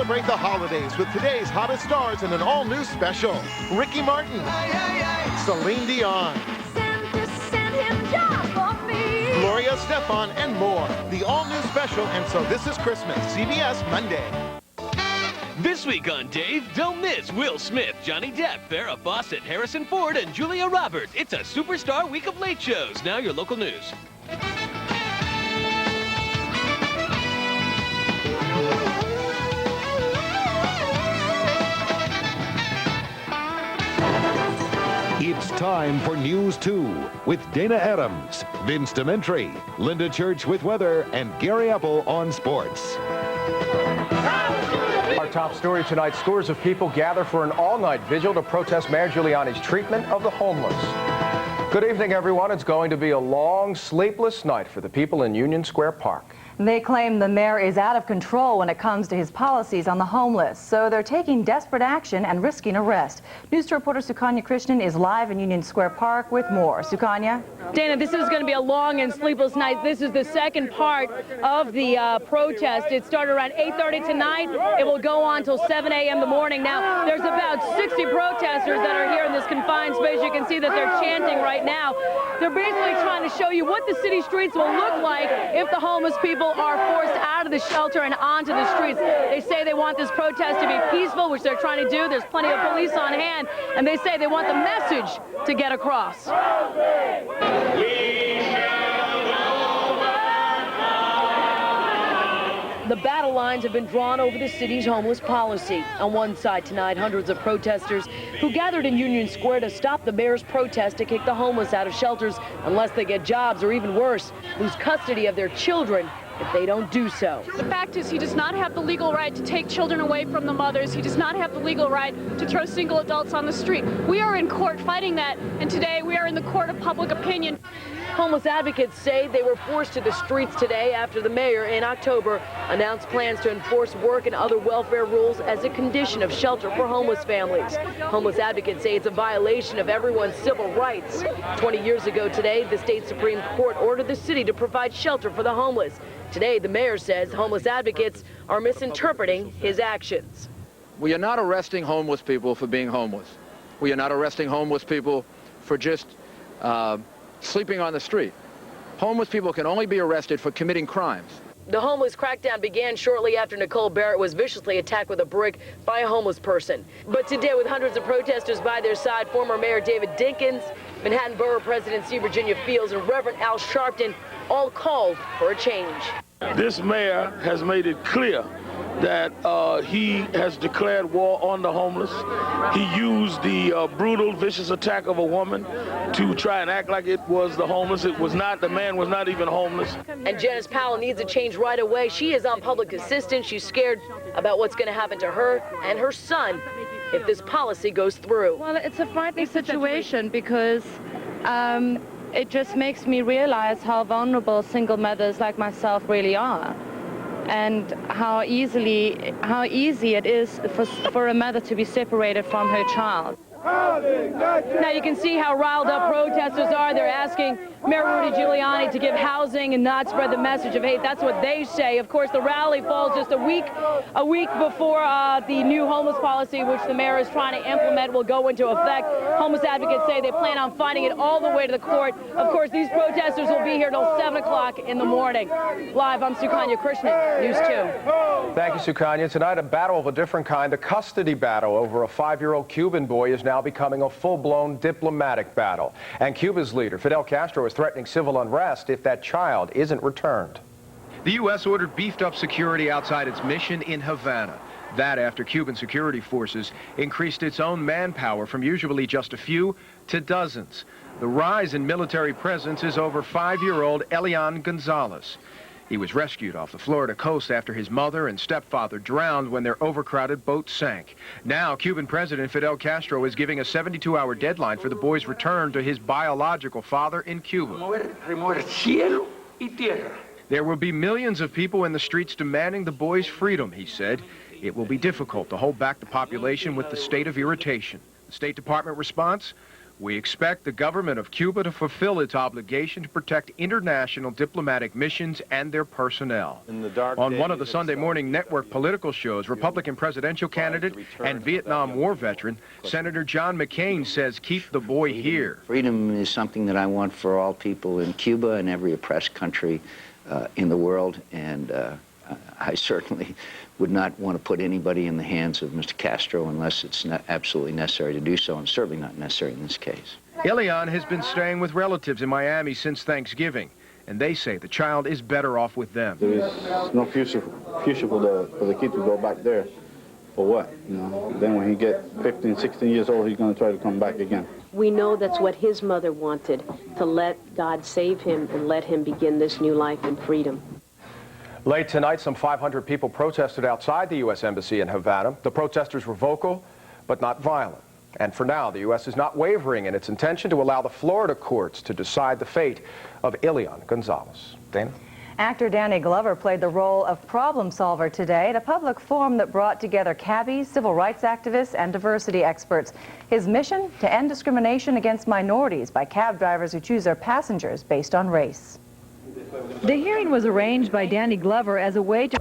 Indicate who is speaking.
Speaker 1: Celebrate the holidays with today's hottest stars in an all-new special. Ricky Martin, Celine Dion,
Speaker 2: Santa sent him job for me.
Speaker 1: Gloria Estefan, and more. The all-new special, and so this is Christmas. CBS Monday.
Speaker 3: This week on Dave, don't miss Will Smith, Johnny Depp, Farrah Fawcett, Harrison Ford, and Julia Roberts. It's a superstar week of late shows. Now your local news.
Speaker 4: It's time for News 2 with Dana Adams, Vince Dementri, Linda Church with weather, and Gary Apple on sports.
Speaker 5: Our top story tonight, scores of people gather for an all-night vigil to protest Mayor Giuliani's treatment of the homeless. Good evening, everyone. It's going to be a long, sleepless night for the people in Union Square Park.
Speaker 6: They claim the mayor is out of control when it comes to his policies on the homeless, so they're taking desperate action and risking arrest. News 2 reporter Sukanya Krishnan is live in Union Square Park with more. Sukanya?
Speaker 7: Dana, this is going to be a long and sleepless night. This is the second part of the protest. It started around 8:30 tonight. It will go on till 7 a.m. the morning. Now, there's about 60 protesters that are here in this confined space. You can see that they're chanting right now. They're basically trying to show you what the city streets will look like if the homeless people are forced out of the shelter and onto the streets. They say they want this protest to be peaceful, which they're trying to do. There's plenty of police on hand, and they say they want the message to get across. The battle lines have been drawn over the city's homeless policy. On one side tonight, hundreds of protesters who gathered in Union Square to stop the mayor's protest to kick the homeless out of shelters unless they get jobs, or even worse, lose custody of their children if they don't do so.
Speaker 8: The fact is, he does not have the legal right to take children away from the mothers. He does not have the legal right to throw single adults on the street. We are in court fighting that, and today we are in the court of public opinion.
Speaker 7: Homeless advocates say they were forced to the streets today after the mayor in October announced plans to enforce work and other welfare rules as a condition of shelter for homeless families. Homeless advocates say it's a violation of everyone's civil rights. 20 years ago today, the state Supreme Court ordered the city to provide shelter for the homeless. Today, the mayor says homeless advocates are misinterpreting his actions.
Speaker 9: We are not arresting homeless people for being homeless. We are not arresting homeless people for just sleeping on the street. Homeless people can only be arrested for committing crimes.
Speaker 7: The homeless crackdown began shortly after Nicole Barrett was viciously attacked with a brick by a homeless person. But today, with hundreds of protesters by their side, former Mayor David Dinkins, Manhattan Borough President C. Virginia Fields, and Reverend Al Sharpton all called for a change.
Speaker 10: This mayor has made it clear that he has declared war on the homeless. He used the brutal, vicious attack of a woman to try and act like it was the homeless. It was not. The man was not even homeless.
Speaker 7: And Janice Powell needs a change right away. She is on public assistance. She's scared about what's going to happen to her and her son if this policy goes through.
Speaker 11: Well, it's a frightening situation because it just makes me realize how vulnerable single mothers like myself really are, and how easy it is for a mother to be separated from her child.
Speaker 7: Now you can see how riled up protesters are. They're asking Mayor Rudy Giuliani to give housing and not spread the message of hate. That's what they say. Of course, the rally falls just a week before the new homeless policy, which the mayor is trying to implement, will go into effect. Homeless advocates say they plan on fighting it all the way to the court. Of course, these protesters will be here till 7 o'clock in the morning. Live, I'm Sukanya Krishnan, News 2.
Speaker 5: Thank you, Sukanya. Tonight, a battle of a different kind. The custody battle over a 5-year-old Cuban boy is now becoming a full-blown diplomatic battle. And Cuba's leader, Fidel Castro, is threatening civil unrest if that child isn't returned.
Speaker 12: The U.S. ordered beefed-up security outside its mission in Havana. That after Cuban security forces increased its own manpower from usually just a few to dozens. The rise in military presence is over 5-year-old Elian Gonzalez. He was rescued off the Florida coast after his mother and stepfather drowned when their overcrowded boat sank. Now, Cuban President Fidel Castro is giving a 72-hour deadline for the boy's return to his biological father in Cuba. There will be millions of people in the streets demanding the boy's freedom, he said. It will be difficult to hold back the population with the state of irritation. The State Department response? We expect the government of Cuba to fulfill its obligation to protect international diplomatic missions and their personnel. On one of the Sunday morning network political shows, Republican presidential candidate and Vietnam War veteran, Senator John McCain says, keep the boy here.
Speaker 13: Freedom is something that I want for all people in Cuba and every oppressed country in the world, and I certainly would not want to put anybody in the hands of Mr. Castro unless it's absolutely necessary to do so, and certainly not necessary in this case.
Speaker 12: Ilian has been staying with relatives in Miami since Thanksgiving, and they say the child is better off with them.
Speaker 14: There is no future for the kid to go back there. For what? You know, then when he gets 15, 16 years old, he's going to try to come back again.
Speaker 15: We know that's what his mother wanted, to let God save him and let him begin this new life in freedom.
Speaker 5: Late tonight, some 500 people protested outside the U.S. Embassy in Havana. The protesters were vocal, but not violent. And for now, the U.S. is not wavering in its intention to allow the Florida courts to decide the fate of Ilian Gonzalez. Dana?
Speaker 6: Actor Danny Glover played the role of problem solver today at a public forum that brought together cabbies, civil rights activists, and diversity experts. His mission? To end discrimination against minorities by cab drivers who choose their passengers based on race.
Speaker 16: The hearing was arranged by Danny Glover as a way to